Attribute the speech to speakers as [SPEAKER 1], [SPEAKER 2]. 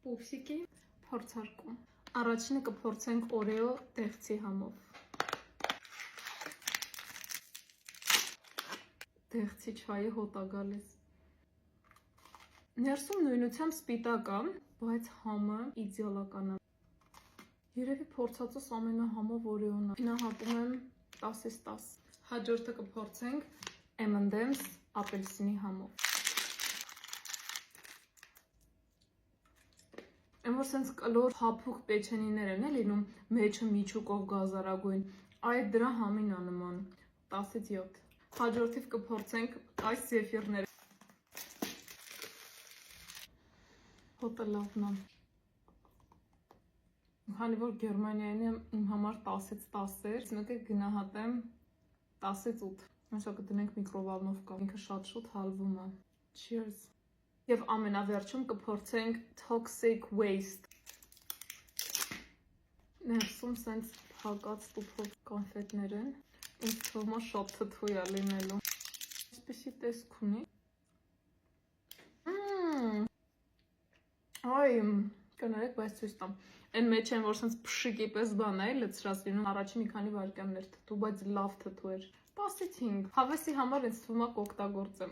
[SPEAKER 1] Պուփսիկի փորձարկում։ Առաջինը կփորձենք օրեո դեղցի համով։ Դեղցի չայը հոտ է գալիս։ Ներսում նույնությամբ սպիտակ է, բայց համը իդեալական է։ Երևի փորձածս ամենահամով օրեոն է։ Գնահատում եմ 10-ից 10։ Հաջորդը կփորձենք M&M's ապելսինի համով։ Այն որ սենց կլոր հափուկ պեչենիներ են լինում, մեջը միջուկով գազարագույն, այդ դրա համին է նման, 10-ից 7։ Հաջորդիվ կփորձենք այս զեֆիրները։ Հոտը լավն է։ Քանի որ Գերմանիայինը իմ համար 10-ից 10 էր, մեկը գնահատեմ 10-ից 8։ Այսօր կդնենք միկրովալնովկա, ինքը շատ շուտ հալվում է։ Cheers։ Եվ ամենավերջում կփորձենք Toxic Waste։ Ներսում սենց փակած տուփով կոնֆետներ են, ինձ թվում է շատ թթվի է լինելու։ Այսպիսի տեսք ունի։ Այ, կներեք, բայց ցույց տամ։ Այն մեջ են, որ սենց փշիկի պես բան է լցրած լինում, առաջին մի քանի վայրկյաններ թթու, բայց լավ թթու էր։ 10-ից 5։ Հավեսի համար ինձ թվում է կօգտագործեմ։